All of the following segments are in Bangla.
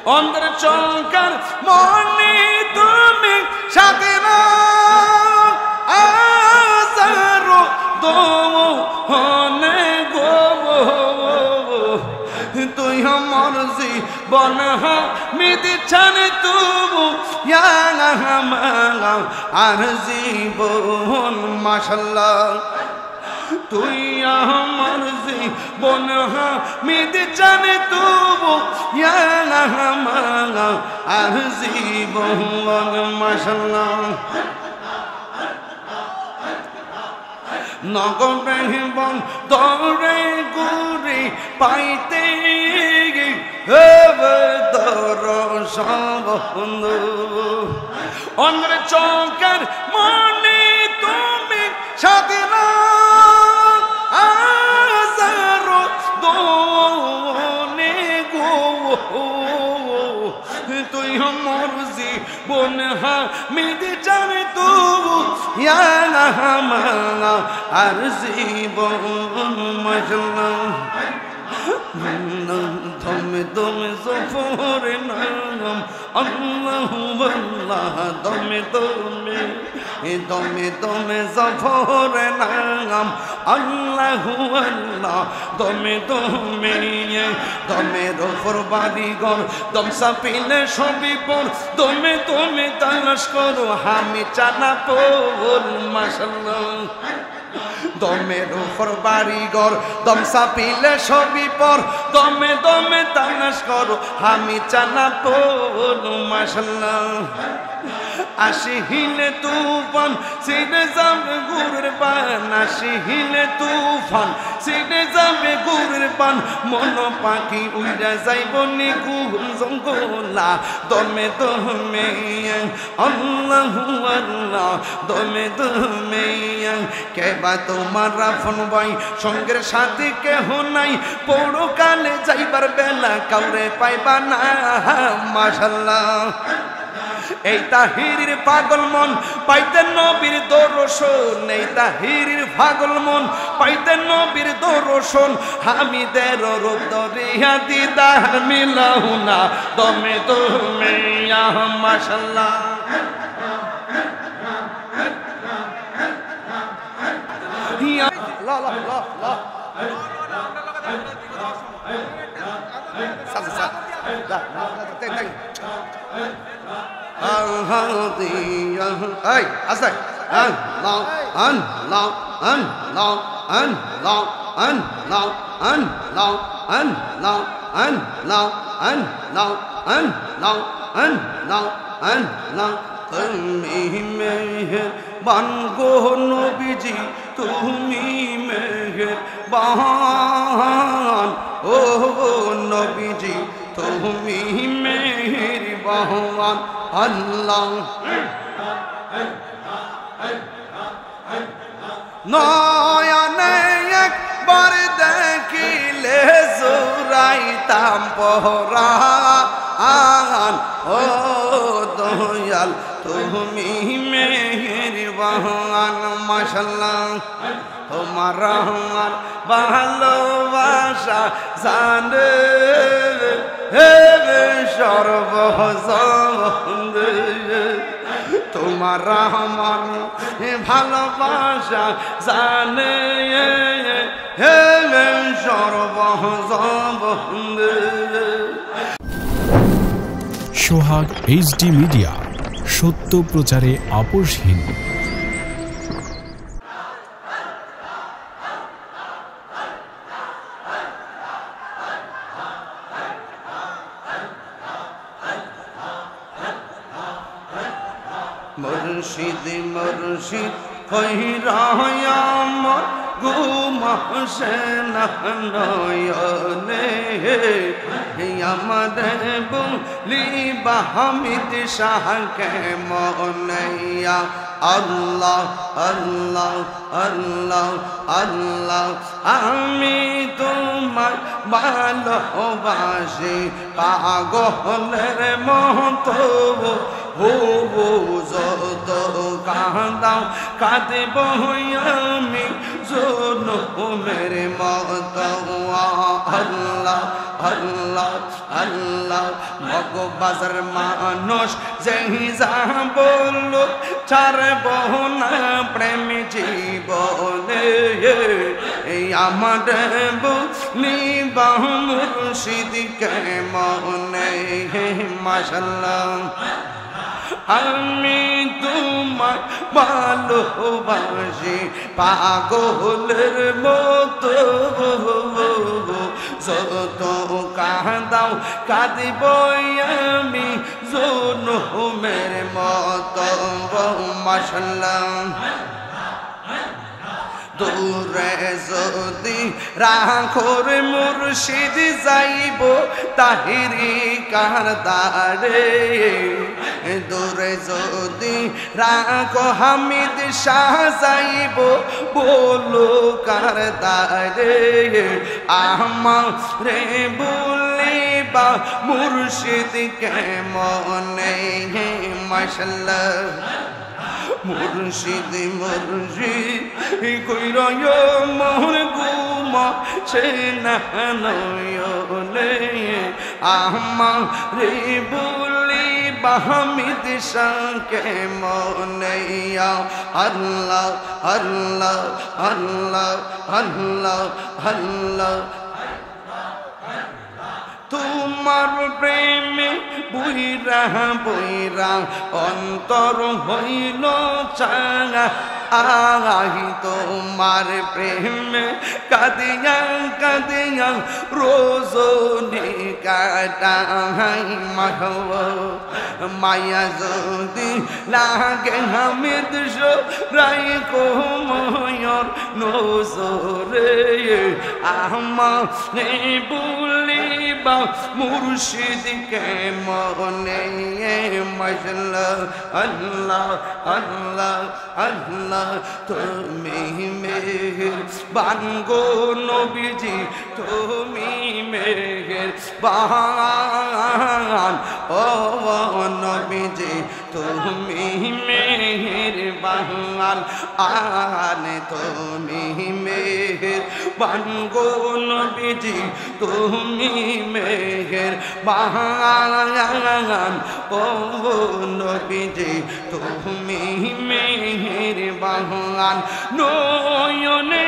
অন্ধের চৌকার মনে তুমি সাথে না আসারো দোহনে গো তুই আমার জীবন মিদি ছানে তবু আর জীবন মাশাল্লাহ তুই আমার জীবন মিদি জানে তবু আর জীবন মাশাল্লাহ নগরে বন্দরে গুরি পাইতে বন্ধু অন্ধের চৌকার মনে তুমি সাথে না আসারো দোনে গো তুই আমার জীবন মিদি জানে তবু আর জীবন মাশাল্লাহ দমে দমে সফর নাম আল্লাহু আল্লাহ দমে দমে দমে দমে সফর নাম আল্লাহু আল্লাহ দমে দমে দমের ওপর বাড়িঘর দম চাপিলে সবই পর দমে দমে তালাশ করো আমি চানা পোল মাশাল্লাহ দমের উপর বাড়িঘর দম চাপিলে সবই পর দমে দমে তালাশ করো আমি চানা পোল মাশাল্লাহ আসিলে তুফান ছিঁড়ে যাবে গুড়ের পান আসিলে তুফান ছিঁড়ে যাবে গুড়ের পান মন পাখি উইরা যাইব নিগুণ জঙ্গলা দমে দমে আল্লাহু আল্লাহ দমে দমে কেবা তোমার রাফন ভাই সঙ্গের সাথে কেহ নাই পরকালে যাইবার বেলা কাউরে পাইবা না মাশাল্লাহ এই তাহিরির পাগল মন পাইতে নবীর দর্শন এই তাহিরির পাগল মন পাইতে নবীর দর্শন হামিদের রূপ দরিয়া দিদার মিলাও না দমে দমে মাশাল্লাহ লা লা লা লা Hey, aste. Allah, Allah, Allah, Allah, Allah, Allah, Allah, Allah, Allah, Allah, Allah, Allah. তুমি মেহেরবান গো নবীজি তুমি মেহেরবান ও নবীজি তুমি মেহেরবান আল্লাহ নয়নে একবার দেখিলে জুরাইতাম পরাণ ও দয়াল তুমি মেহেরবান মাশাল্লাহ তোমার আমার ভালোবাসা জানে সর্বজন্দ তোমার আমার ভালোবাসা জানে সর্বজন্দ সোহাগ এইচডি মিডিয়া সত্য প্রচারে আপোষহীন মুর্শিদ মুর্শিদ কইরা আমার ঘুম আসে না নয়নে আমাদের বলিবা হামিদ শাহকে মনেয়া আল্লাহ আল্লাহ আল্লাহ আল্লাহ আমি তোমার ভালোবাসি পাগলের মতো যত কাঁদাও কাঁদব আমি জুনুমের মতো আল্লাহ আল্লাহ আল্লাহ মগবাজার মানুষ যেই যা বলল ছাড়ব না প্রেম জীবনে এই আমার বলিবা মুর্শিদকে মনে মাশাআল্লাহ আমি তোমার ভালোবাসি পাগলের মতো যত কাঁদাও কাঁদিব আমি জুনুমের মতো মাশাআল্লাহ দূরে যদি রাখোর মুর্শিদ যাইব তাহিরি কারদারে দূরে যদি রাখো হামিদ শাহ যাইব বলো কারদারে আমারে বলিবা মুর্শিদ কে মনে মাশাআল্লাহ মুর্শিদ মুর্শিদ কইরয় মোর গুমা সে না নয়নে আমারে বলিবা হামিদ শাহকে মনে আল্লাহ আল্লাহ আল্লাহ আল্লাহ আল্লাহ তোমার প্রেমে বুইরা বুইরা অন্তর হইল চাঙা আহি তোমার প্রেমে কাঁদিয়া কাঁদিয়া রোজনি কাটাই মাহব মায়া যদি লাগে হামিদ রাই কোময়র নজরে আমারে বলিবা মুর্শিদকে মনে মাশাআল্লাহ আল্লাহ আল্লাহ আল্লাহ তুমি মেহেরবান গো নবীজি তুমি মেহেরবান ও নবীজি তুমি মেহেরবান আনে তুমি মেহেরবান গো নবীজি তুমি মেহেরবান ও নবীজি তুমি মেহেরবান নয়নে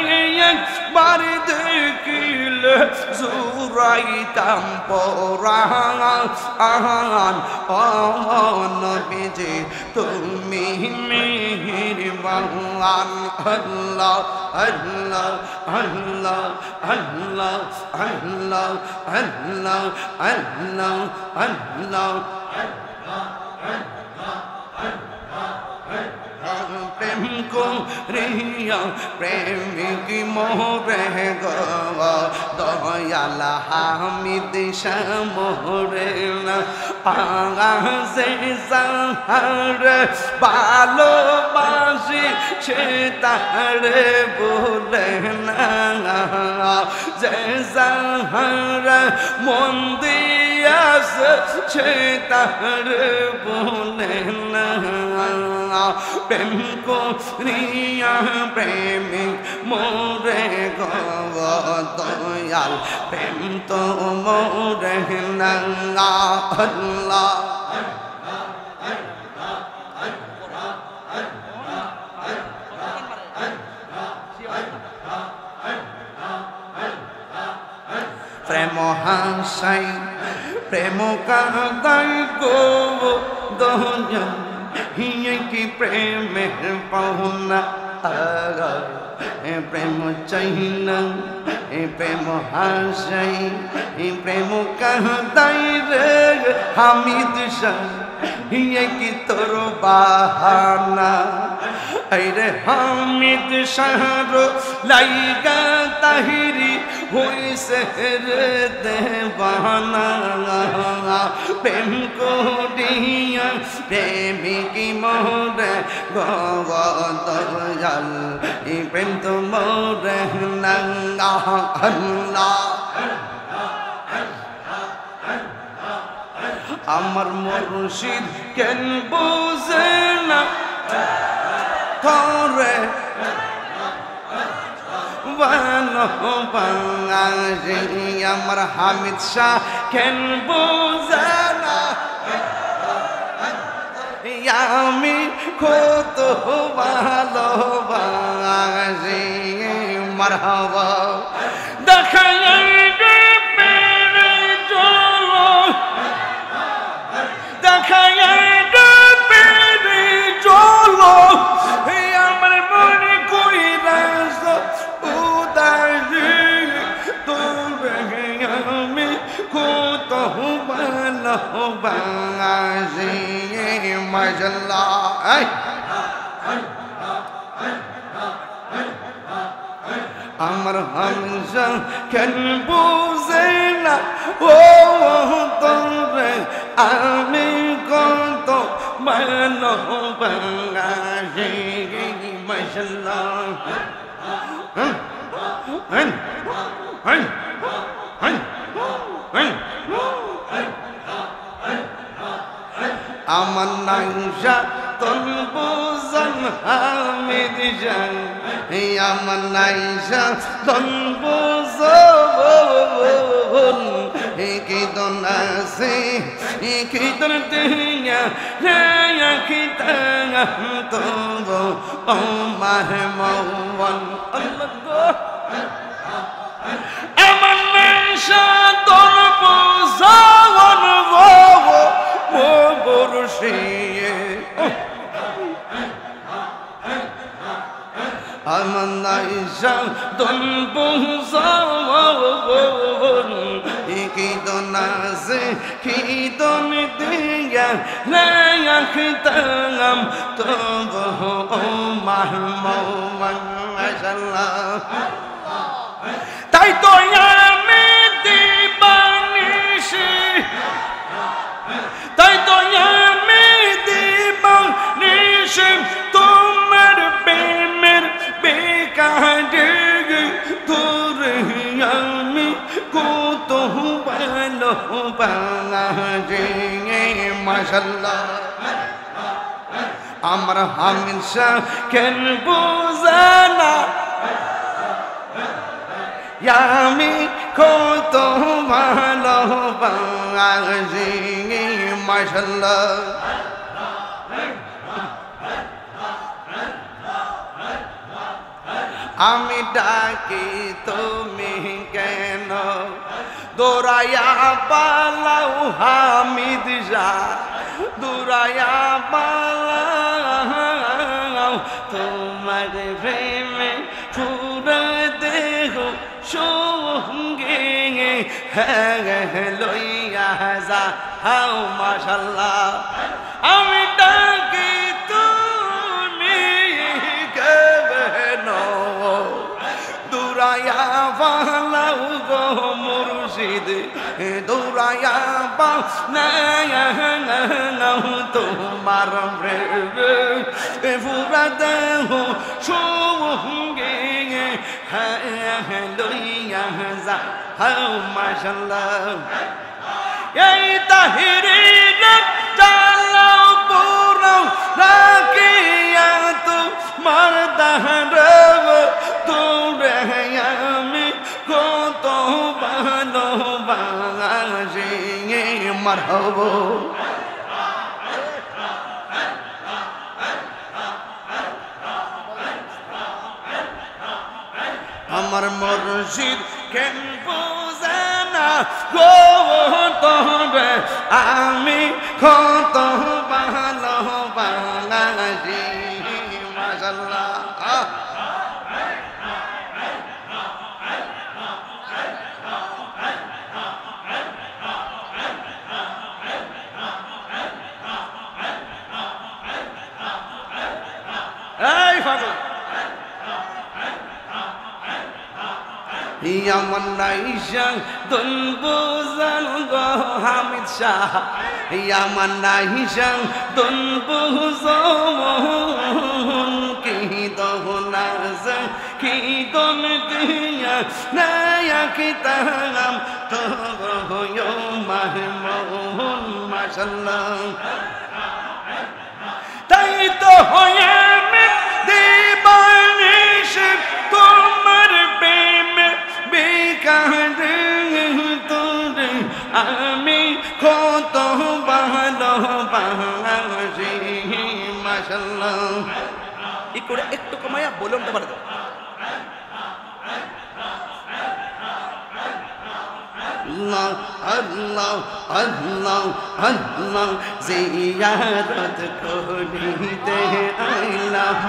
একবার দেখিলে জুরাইতাম পরাণ ও নবীজি তুমি মেহেরবান আল্লাহ আল্লাহ আল্লাহ আল্লাহ আল্লাহ আল্লাহ আল্লাহ আল্লাহ প্রেম করিয়া প্রেমিক মোরে গো দয়াল হামিদ শাহ মোরে আগাছে সাহার ভালোবাসি সে তার বলে না যে সাহার মন দিয়াছে সে তার বলে না প্রেম করিয়া প্রেমিক মোরে গো দয়াল প্রেম তো মোরে না আল্লাহ প্রেম হাসাই প্রেম কাঁদাই গো দয়াল হিয়ে কি প্রেমের পাওনা প্রেম চাইনা প্রেম হাসাই প্রেম কাঁদাই রে হামিদ শাহ হিয়ে কি তোর বাহানা রে হামিদ শাহ লাইগা তাহিরি হইছে রে দেবানা প্রেম করিয়া প্রেমিক মোরে দয়াল প্রেম তো মোরে না আল্লাহ আমার মুর্শিদ কেন বুঝে না তোরে ভালোবাসি আমার হামিদ শাহ কেন বোঝানা আমি কত ভালোবাসি মারহাবা দেখাই পেরে চলো দেখাই পেরে চলো আমার মনে করি রাস উদাসী তোরে আমি কত ভালোবাসি মাশাআল্লাহ আমার হামজা কেন বুঝে না ও তোরে আমি কত ভালোবাসি মাশাআল্লাহ আমার নাইশা তন বুঝন হামিদ জান আমার নাইশা তন বুঝন কি দন আছে কি দন দিয়া রে কি তাং তো ও মাহমুন আল্লাহ আমার নাইশা তন বুঝন ও বরশিয়ে আমার নাইশা দন বুঝন কি দন আছে কি দন দিয়া রাখতাম তবু ও মাহমুন মাশাআল্লাহ তাই তো আমি দিবানিশি তাই তো আমি দিবানিশি তোমার প্রেমের বেকারে তোরে আমি কত ভালোবাসি মাশাআল্লাহ আমার হামিদ শাহ কেন বুঝানা আমি কত ভালোবাসি মাশাআল্লাহ আমি ডাকি তুমি কেন দৌড়াইয়া পালাও হামিদ শাহ দৌড়াইয়া পালাও তোমার প্রেমে পুরা দেহ সঙ্গে লইয়া যা হাও মাশাআল্লাহ আমি ডাকি তুমি কেন দৌড়াইয়া পালাও গো মুর্শিদ দৌড়াইয়া পালাও তোমার প্রেমে পুরা দেহ সঙ্গে লইয়া যা হাও মাশাআল্লাহ এই তাহিরি চালাও পুরাও রাখিয়া তোমার দাহর তোরে আমি কত ভালোবাসি মারহাবা আমার মুর্শিদ কেন বুঝে না গো তোরে আমি কত ভালোবাসি মাশাআল্লাহ এই ফাগল আমার নাইশা দন বুঝন গো হামিদ শাহ আমার নাইশা দন বুঝন কি দন আছে কি দন দিয়া নায়া কি তাম তো গো মাহমুন মাশাআল্লাহ তাই তো হয় আমি দিবানিশ তোমার ভালোবাসি মাশাআল্লাহ ই করে একটু কমায়া বলুনটা বাড়া দাও আল্লাহ আল্লাহ আল্লাহ আল্লাহ জিয়ারত করিতে আইলাম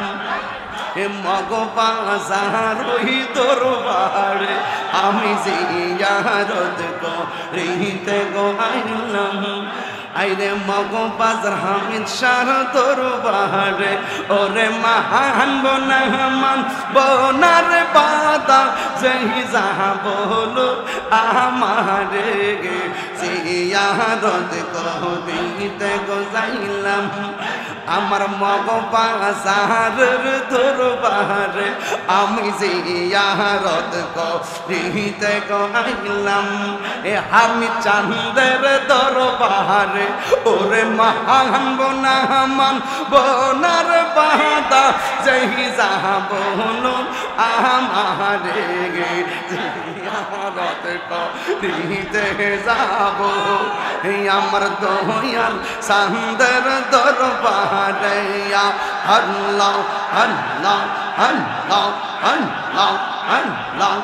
মগ বাজার ওই দরবারে আমি জিয়ারত করিতে গো আইলাম আইরে মগ বাজার হামিদ শাহ দরবারে ওরে মহান বনামান বনার বাদা যেই যাহা বলো আমারে গে জিয়ারত করিতে গো যাইলাম আমার মগ বাজারের দরবারে আমি জিয়ারত করিতে গো আইলাম এ আমি চাঁদের দরবারে ওরে মহান বনামান বনার বাদা যেই যাহা বলো আমারে গে জিয়ারত করিতে যাব আমার দয়াল চাঁদের দরবারে আল্লাহ আল্লাহ আল্লাহ আল্লাহ আল্লাহ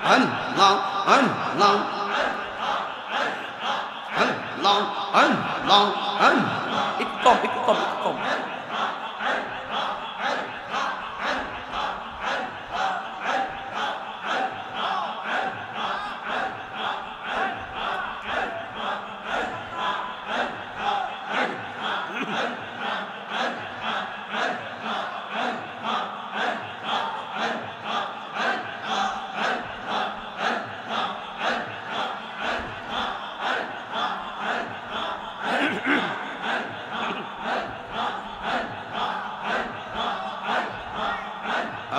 Allah, Allah, Allah, Allah, Allah. Ikut kom.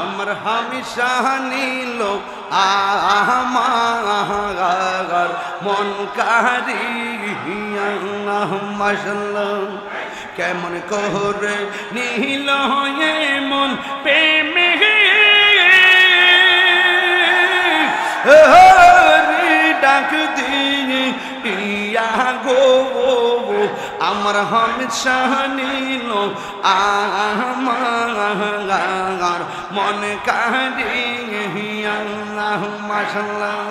আমার হামেশা নীল আমার মন কারিয়া মাশাআল্লাহ কেমন করে নীল মন প্রেমে ডাক দিয়ে ইয়া গো আমার হামেশা নীল আমার মন কারিয়া মাশাআল্লাহ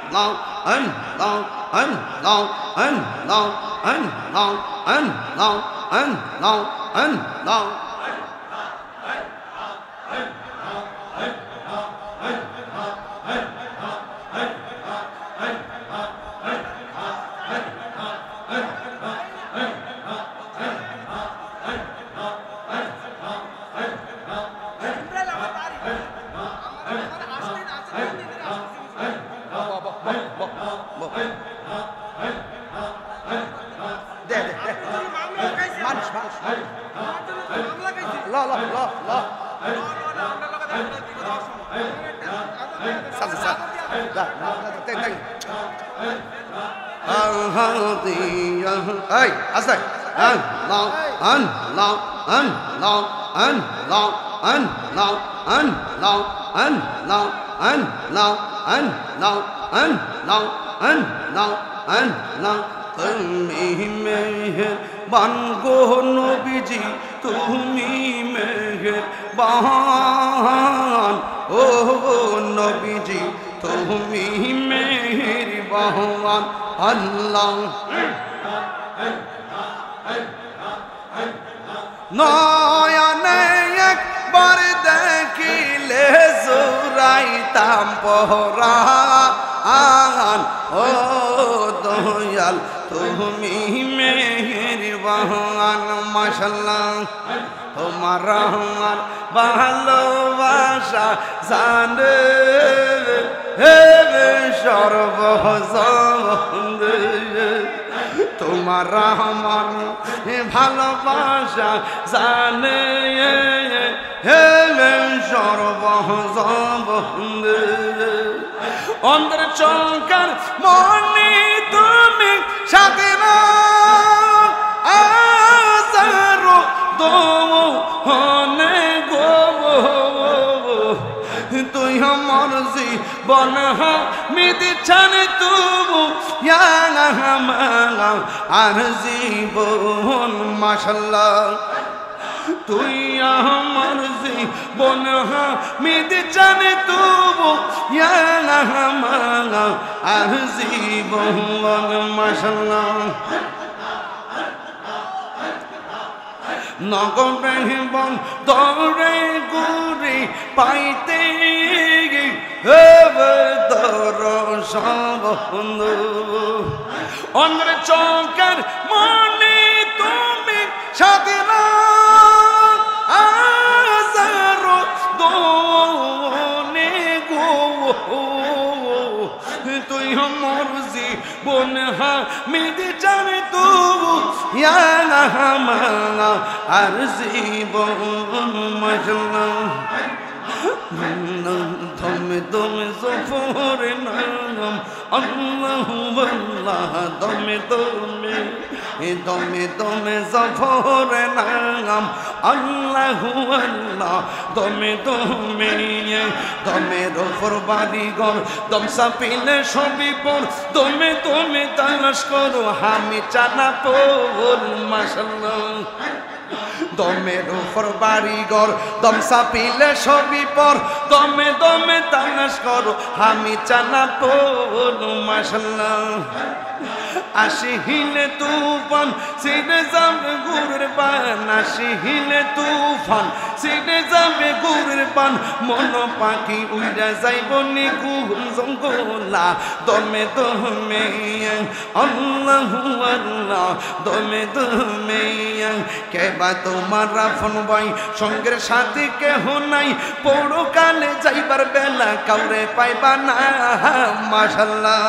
Allah, Allah, Allah, Allah, Allah, Allah, Allah, Allah. Hey, asal. Allah, Allah, Allah, Allah, Allah, Allah, Allah, Allah, Allah, Allah, Allah, Allah. তুমি মেহেরবান গো নবীজি তুমি মেহেরবান ও নবীজি তুমি মেহেরবান আল্লাহ নয়নে একবার দেখিলে জুরাইতাম পরাণ ও দয়াল তুমি মেহেরবান মাশাআল্লাহ তোমার আমার ভালোবাসা জানে সর্বজন্দ তোমার আমার ভালোবাসা জানে সর্বজন্দ অন্ধের চৌকার মনে তুমি সাথে না আজারো দোহনে গো তুই আমার জীবন মিদি ছানে তবু আর জীবন মাশাল্লাহ তুই আমার জীবন মিদি ছানে তবু আর জীবন মাশাল্লাহ নগরে বন্দরে গুরি পাইতে বন্ধু অন্ধের চৌকার মনে তুমি সাথে না আজারো দোনে গো তুই আমার জীবন মিদি জানে তবু আর জীবন মাশাল্লাহ দমে দমে সফর নাম আল্লাহু আল্লাহ দমে দমে দমে দমে সফর নাম আল্লাহু আল্লাহ দমে দমে দমে রফর বাড়িঘর দম সাপিলে সবই পর দমে দমে তালাশ করো আমি চানা পোল মাশাল্লাহ দমের উপর বাড়িঘর দম সাপিলে সবই পর দমে দমে তালাশ করো আমি চানা পোল মাশাল্লাহ আসি হিলে তুফান সিনে যাবে গুরের পান আসি হিলে তুফান সিনে যাবে গুরের পান মন পাখি উইরা যাইব নিকুল জঙ্গলা দমে দমে আল্লাহু আল্লাহ দমে দমে কেবা তোমার রাফন ভাই সঙ্গের সাথে কেহ নাই পরকালে যাইবার বেলা কাউরে পাইবা না মাশাল্লাহ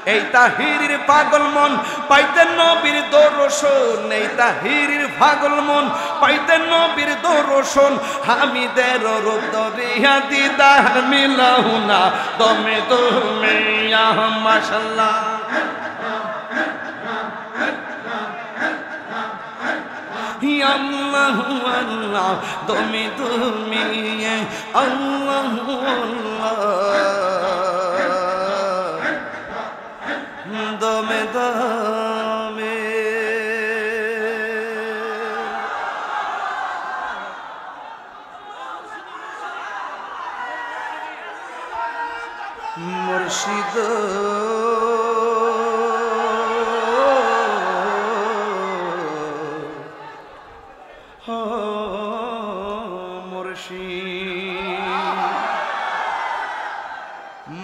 এই তাহিরির পাগল মন পাইতে নবীর দর্শন এই তাহিরির পাগল মন পাইতে নবীর দর্শন হামিদের রূপ দরিয়া দিদার মিলাহু না দমে দমে মাশাল্লাহ আল্লাহু আল্লাহ দমে দমে আল্লাহু আল্লাহ দমে দমে মুর্শিদ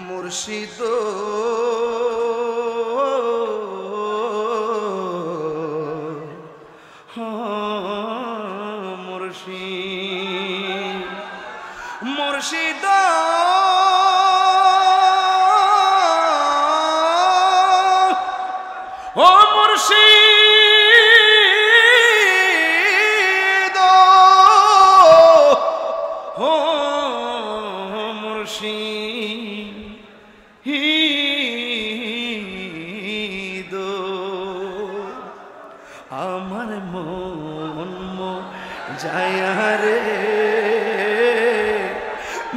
মুর্শিদ মুর্শিদ ও মুর্শিদ ও মুর্শিদ আমার মন যায় রে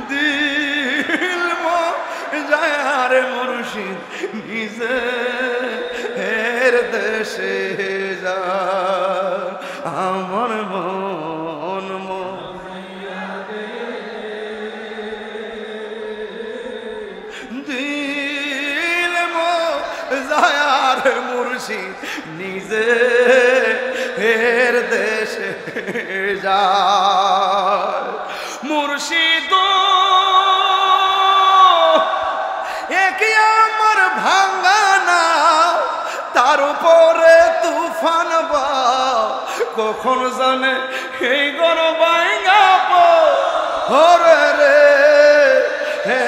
দিল যায় মুর্শিদ নিজে এর দেশে যা আমার মন দিল যায় মুর্শিদ নিজে এর দেশে যায় মুর্শিদ একে আমার ভাঙানা তার উপরে তুফান বা কখন জানে এই গর ভাঙাব হরে রে হে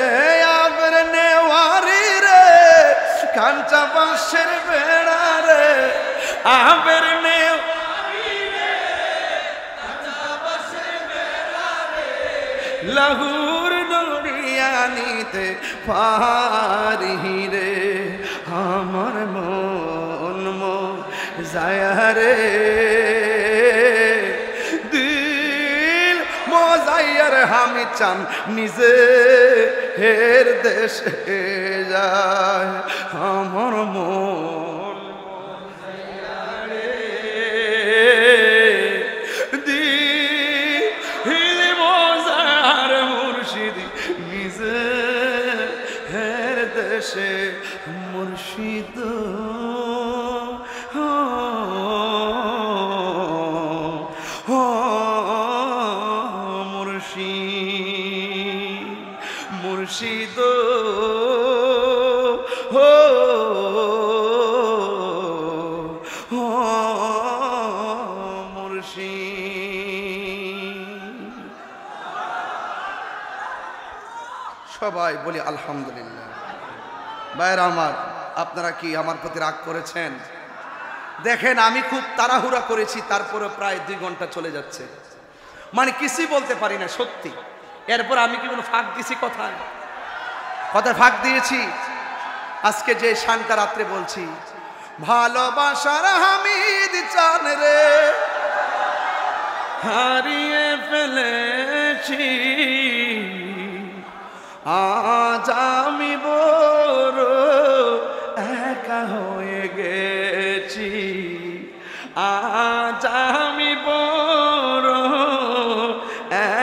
আবের নেওয়ারি রে কাঞ্চা বাঁশের বেড়া রে আবের নেওয়ারি রে কাঞ্চা বাঁশের বেড়া রে লাহুর দরিয়া জানিতে পারি রে আমার মন যায় রে দিল মজাইয়ার আমি চান নিজে হের দেশে যায় আমার মন দিল মজার মুর্শিদ নিজে হের দেশে মুর্শিদ মুর্শিদ সবাই বলি আলহামদুলিল্লাহ। ভাইরা আমার, আপনারা কি আমার প্রতি রাগ করেছেন? দেখেন আমি খুব তাড়াহুড়া করেছি, তারপরে প্রায় 2 ঘন্টা চলে যাচ্ছে, মানে কিছুই বলতে পারি না সত্যি। এরপর আমি কি কোনো ফাঁক দিয়েছি? কথায় ফাঁক দিয়েছি? আজকে যে শানটা রাত্রে বলছি, ভালোবাসার হামিদ চান রে হারিয়ে ফেলেছি, আজ আমি বড় একা হয়ে গেছি, আজ আমি বড়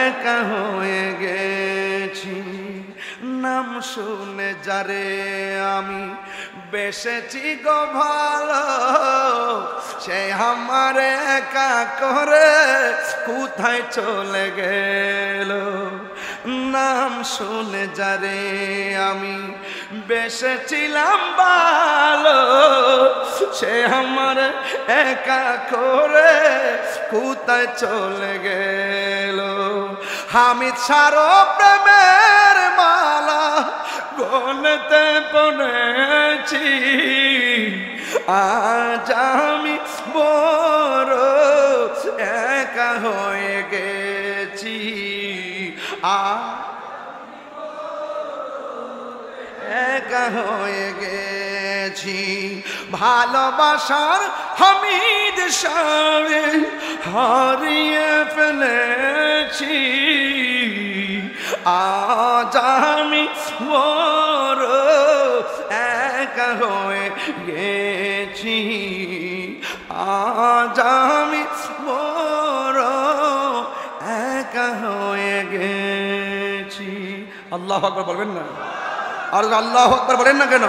একা হয়ে গেছি। নাম শুনে যারে আমি বেসেছি গো ভালো, সে আমার একা করে কোথায় চলে গেল। নাম শুনে যারে আমি বেসেছিলাম ভালো, সে আমার একা করে কোথায় চলে গেল। হামিদ সারো প্রেমের মালা গলতে পড়েছি, আজ আমি বড় একা হয়ে গেছি, একা হয়ে গেছি। ভালোবাসার হামিদ সারে হারিয়ে ফেলেছি, আজ আমি বড় একা হয়ে গেছি, আজ আমি বড় একা হয়ে গেছি। আল্লাহু আকবার বলবেন না? আর আল্লাহু আকবার বলেন না কেন?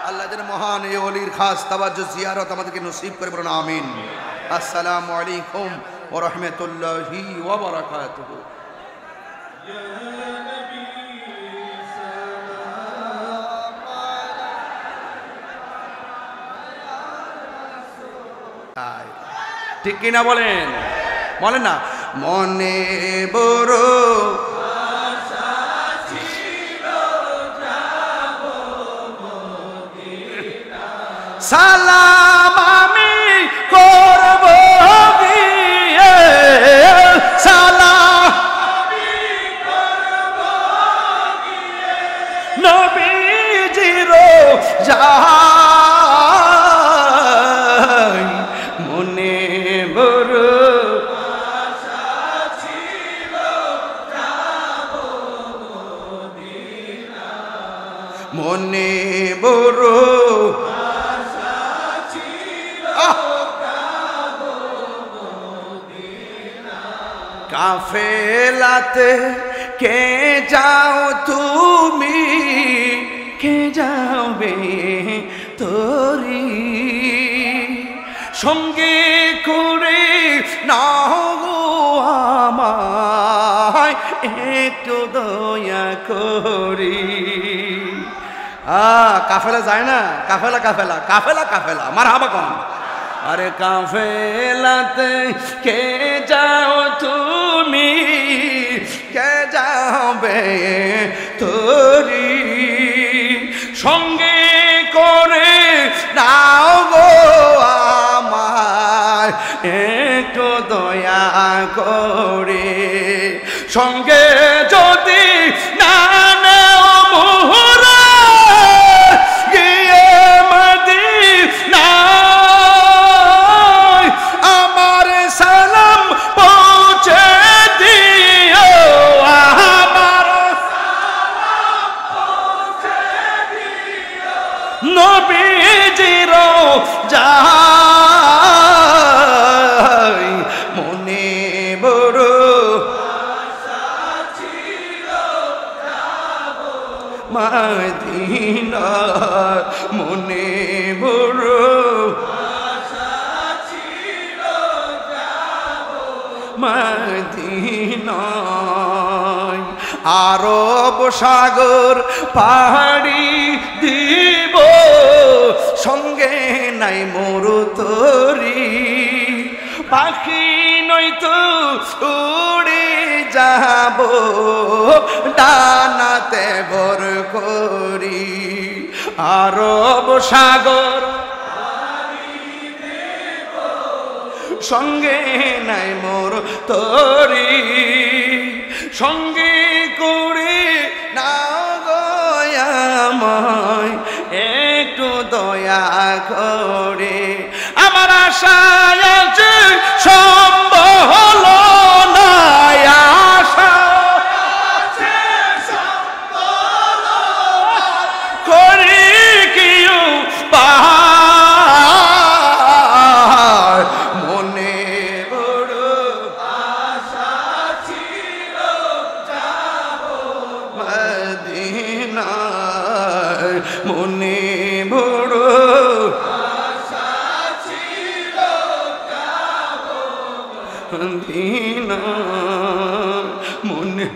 আল্লাহ যেন মহান এই ওলির খাস তাওয়াজ্জুহ জিয়ারত আমাদেরকে নসিব করে, বলুন আমিন। আসসালামু আলাইকুম ওয়া রাহমাতুল্লাহি ওয়া বারাকাতুহু। ঠিক কিনা বলেন? বলেন না? মনে বড় সালাম আমি করব গিয়ে, সালাম নবীজির যাই, মনে বড় আশা ছিল যাব মদিনা, মনে বড় কাফেলাতে কে যাও তুমি, কে যাবে তোরি সঙ্গে করে নাও গো আমায় একটু দয়া করি। কাফেলা যায় না? কাফেলা কাফেলা কাফেলা কাফেলা মারহাবা কোন? আরে কাফেলাতে কে যাও তুমি, কে যাবে তোরি সঙ্গে করে নাও গো আমায় একটু দয়া করে, সঙ্গে যদি না নবীজির যাই মনে বড় মদিনা মনে বড় মদিনায় আরব সাগর পাহাড়ি দিব সঙ্গে নাই মোর তরি পাখি নয়তো উড়ে যাব ডানাতে ভর করি আরব সাগর সঙ্গে নাই মোর তরি সঙ্গে করে না গয়াময় একটু দয়া করে আমার আশায় আছে সম্ভব হলো না আশা করি কেউ পাহাড় মনে বড় আশা ছিল যাব মদিনায় মনে বড় আশা ছিল যাব মদিনা মনে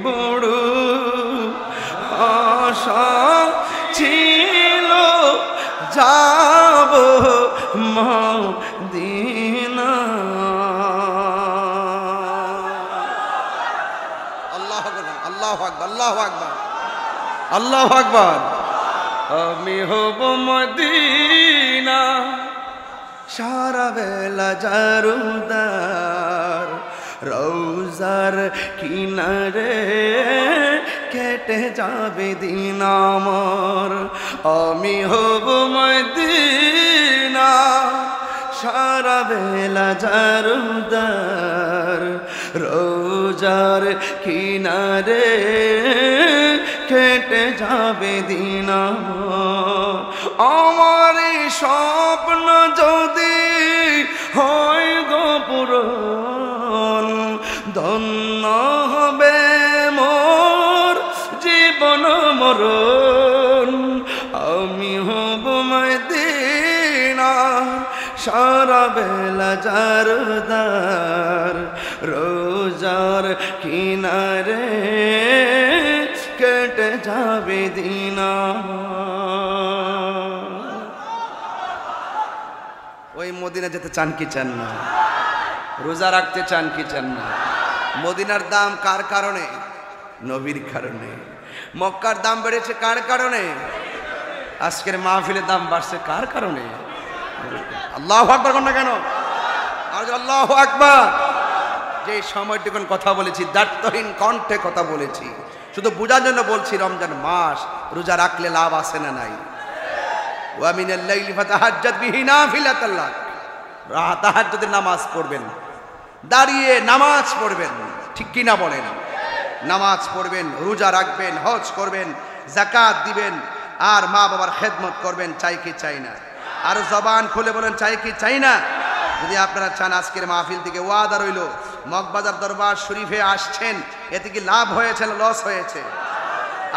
বড় আশা ছিল যাব মদিনা আল্লাহু আকবার আল্লাহু আকবার আল্লাহু আকবার আল্লাহু আকবার আমি হব মদিনা সারা বেলা জারুদার রওজার কিনারে কেটে যাবে দিন আমার আমি হব মদিনা সারা বেলা জারুদার রোজার কিনারে কেটে যাবে দিন আমার স্বপ্ন যদি হয় গো পূরণ ধন্য হবে মোর জীবন মরণ আমি হব মদিনা সারা বেলা জারদার রোজার কিনারে কেটে যাবে দিন ওই মদিনা যেতে চান কি চান না রোজা রাখতে চান কি চান না মদিনার দাম কার কারণে নবীর কারণে মক্কার দাম বেড়েছে কার কারণে আজকের মাহফিলের দাম বাড়ছে কার কারণে আল্লাহু আকবার কোন না কেন আর আল্লাহু আকবার যে সময়টুকুন কথা বলেছি দায়িত্বহীন কণ্ঠে কথা বলেছি শুধু বোঝার জন্য বলছি রমজান মাস রোজা রাখলে লাভ আছে না নাই ওয়া মিনাল লাইলি ফাতাহাজ্জাদ বিহি নাফিলাতাল লাক তাহাজ্জুদের নামাজ পড়বেন দাঁড়িয়ে নামাজ পড়বেন ঠিক কি না বলেন নামাজ পড়বেন রোজা রাখবেন হজ করবেন যাকাত দিবেন আর মা বাবার খেদমত করবেন চাই কি চাই না আর জবান খুলে বলেন চাই কি চাই না যদি আপনারা চান আজকের মাহফিল থেকে ওয়াদা রইল মগবাজার দরবার শরীফে আসছেন এতে কি লাভ হয়েছে না লস হয়েছে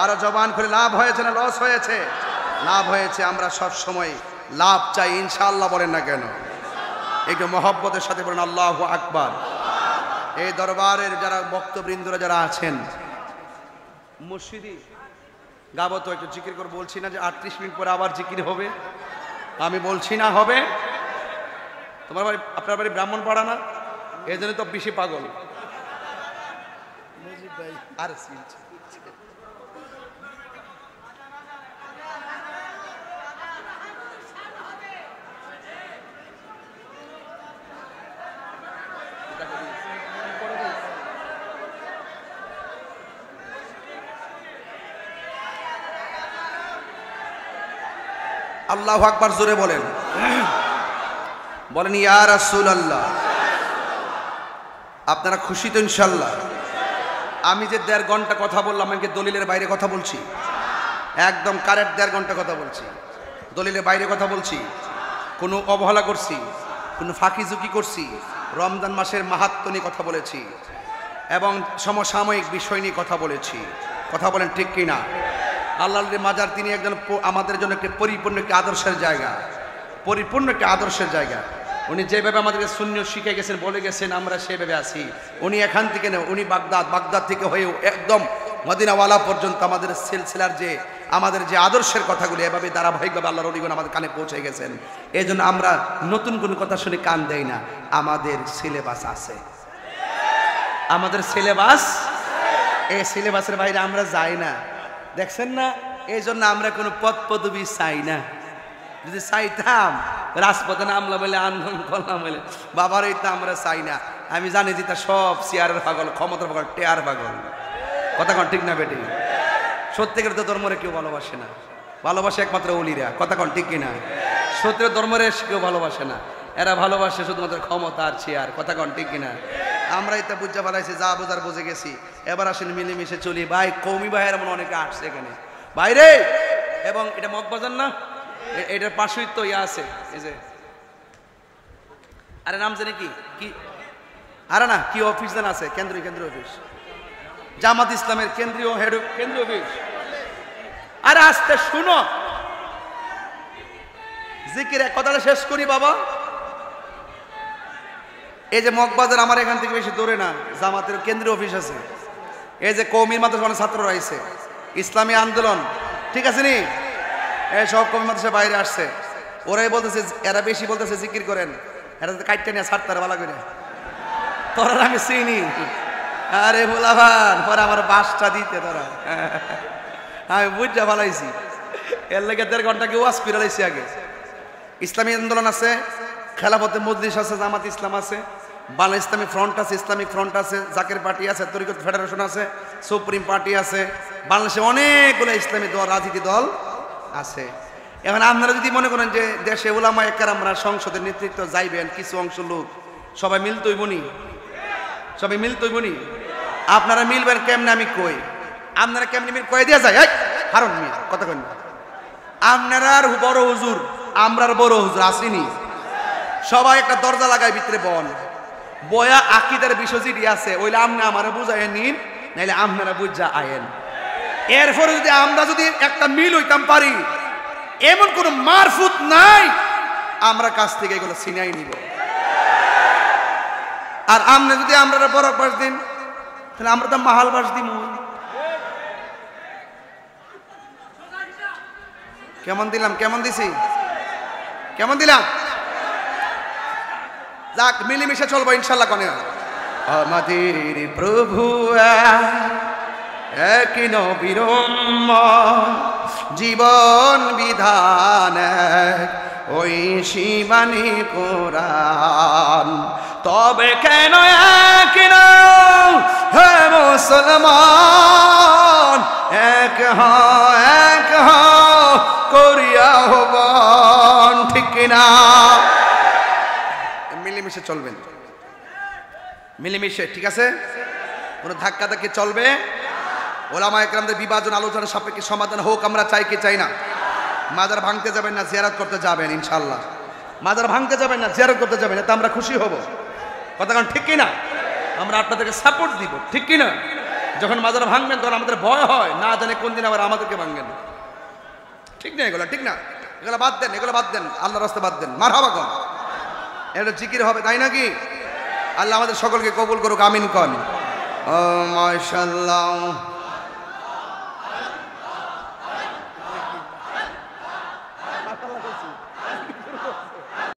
আর জবান খুলে লাভ হয়েছে না লস হয়েছে লাভ হয়েছে আমরা সব সময় লাভ চাই ইনশাআল্লাহ বলেন না কেন একটু মহব্বতের সাথে বলেন আল্লাহু আকবার এই দরবারের যারা বক্তবৃন্দরা যারা আছেন মুর্শিদি গাবো তো একটু জিকির করে বলছি না যে 38 মিনিট পরে আবার জিকির হবে আমি বলছি না হবে তোমার বাড়ি আপনার বাড়ি ব্রাহ্মণ পাড়া না এই জন্য তো বেশি পাগল আর আল্লাহু আকবার জোরে বলেন বলেন ইয়া রাসূলুল্লাহ আপনারা খুশি তো ইনশাআল্লাহ আমি যে 1.5 ঘন্টা কথা বললাম আমি কি দলিলের বাইরে কথা বলছি একদম কারেক্ট 1.5 ঘন্টা কথা বলছি দলিলের বাইরে কথা বলছি, কোনো অবহেলা করছি, কোনো ফাঁকি ঝুঁকি করছি? রমজান মাসের মাহাত্ম্য নিয়ে কথা বলেছি এবং সমসাময়িক বিষয় নিয়ে কথা বলেছি। কথা বলেন ঠিক কি না? আল্লাহর মাজার তিনি একজন আমাদের জন্য একটি পরিপূর্ণ একটি আদর্শের জায়গা, পরিপূর্ণ একটি আদর্শের জায়গা। উনি যেভাবে আমাদেরকে সুন্নিয়ত শিখে গেছেন, বলে গেছেন, আমরা সেভাবে আছি। উনি এখান থেকে না, উনি বাগদাদ থেকে হয়েও একদম মদিনাওয়ালা পর্যন্ত আমাদের সিলসিলার যে আমাদের যে আদর্শের কথাগুলি এভাবে ধারাবাহিকভাবে আল্লাহর ওলিগণ আমাদের কানে পৌঁছে গেছেন। এই জন্য আমরা নতুন কোনো কথা শুনে কান দেই না। আমাদের সিলেবাস আছে, আমাদের সিলেবাস, এই সিলেবাসের বাইরে আমরা যাই না। দেখছেন না? এই জন্য আমরা কোনো পদ পদবি চাই না। যদি চাইতাম রাজপথে নামলা বলে আন্দোলন করলাম বলে বাবার এইটা আমরা চাই না। আমি জানি যে তা সব চেয়ারের পাগল, ক্ষমতার পাগল, টেয়ার পাগল। কথা কন ঠিক না বেটি? সত্যিকার তো ধর্মরে কেউ ভালোবাসে না, ভালোবাসে একমাত্র ওলিরা। কথা কন ঠিক কিনা? সত্যের ধর্মরে কেউ ভালোবাসে না, এরা ভালোবাসে শুধুমাত্র ক্ষমতা আর চেয়ার। কথা কন ঠিক কিনা? আমরা এটা বুঝা ফেলাইছি, যা বোঝার বুঝে গেছি। এবার আসেন মিলেমিশে চলি। ভাই কৌমি ভাইয়ের এমন অনেকে আসছে এখানে বাইরে, এবং এটা মগবাজার না, এটার পাশেই তো ইয়া আছে, এই যে আরে নাম জানি কি কি আরে না কি অফিস জানা আছে, কেন্দ্রীয় অফিস, জামাত ইসলামের কেন্দ্রীয় হেড কেন্দ্রীয় অফিস। আরে আস্তে শুনো, জিকির এক কথাটা শেষ করি বাবা। এই যে মগবাজার আমার এখান থেকে বেশি দূরে না, জামাতের কেন্দ্রীয় অফিস আছে। এই যে কওমি মাদ্রাসার ছাত্ররা আইছে, ইসলামী আন্দোলন, ঠিক আছে নি? এই সব কওমি মাদ্রাসা বাইরে আসছে, ওরাই বলতেছে, এরা বেশি বলতেছে জিকির করেন, এরা তো কাইটটা নিয়ে ছাড়তে ভালো করে। তোরা আমি চিনি, আরে ভোলাভান পরে আমার বাসটা দিতে তোরা, আমি বুঝা ভালাইছি। এর লেগে 1.5 ঘন্টা কি ওয়াজ পিরালাইছি। আগে ইসলামী আন্দোলন আছে, খেলাফতে মজলিস আছে, জামাত ইসলাম আছে, বাংলা ইসলামী ফ্রন্ট আছে, ইসলামিক ফ্রন্ট আছে, জাকের পার্টি আছে, তরিকত ফেডারেশন আছে, সুপ্রিম পার্টি আছে, বাংলাদেশে অনেকগুলো ইসলামী দল, রাজনীতি দল আছে। এখন আপনারা যদি মনে করেন যে দেশে উলামা একরামরা সংসদের নেতৃত্ব যাইবেন, কিছু অংশ লোক সবাই মিলতইবনি, সবাই মিলতইবনি, আপনারা মিলবেন কেমনে? আমি কই আপনারা কেমনে মিল কয়ে দিয়া যায়? হারুন মিয়া কথা কই না, আপনারা আর বড় হুজুর, আমরার বড় হুজুর আসিনি, সবাই একটা দরজা লাগায় ভিতরে বন বয়া আকিদার বিষয় যেটি আছে ওইলে আপনি আমারে বুঝাই নিন, নাইলে আপনারা বুঝা আয়েন। এরপরে যদি আমরা যদি একটা মিল হইতাম পারি, এমন কোন মারফুত নাই, আমরা কাছ থেকে এগুলো ছিনাই নিব। আর আপনি যদি আমরা বড় বাস দিন, তাহলে আমরা তো মাহাল বাস দিব। কেমন দিলাম? কেমন দিছি? কেমন দিলাম? যাক, মিলেমিশে চলবো ইনশাল্লাহ। কনে আমাদের প্রভু এক নবীর জীবন বিধান, ওই শিবানী কোরআন। তবে কেন এক হে মুসলমান, এক করিয়া হবন, ঠিক কিনা? মিলেমিশে চলবেন, মিলেমিশে, ঠিক আছে? কোনো ধাক্কা ধাক্কি চলবে? ওলামা একরামদের বিভাজন আলোচনা সাপেক্ষে সমাধান হোক, আমরা চাই কি চাই না? মাজার ভাঙতে যাবেন না, জিয়ারত করতে যাবেন ইনশাল্লাহ। মাজার ভাঙতে যাবেন না, জিয়ারত করতে যাবেন, এতে আমরা খুশি হব। কথা কারণ ঠিক কিনা? আমরা আপনাদেরকে সাপোর্ট দিব, ঠিক কিনা? যখন মাজার ভাঙবেন তখন আমাদের ভয় হয়, না জানে কোন দিন আবার আমাদেরকে ভাঙবেন, ঠিক না? এগুলো ঠিক না, এগুলো বাদ দেন, এগুলো বাদ দেন, আল্লাহর রাস্তায় বাদ দেন। মারহাবা কন, এটা জিকির হবে, তাই নাকি? আল্লাহ আমাদের সকলকে কবুল করুক, আমিন কন। ও মাশাআল্লাহ।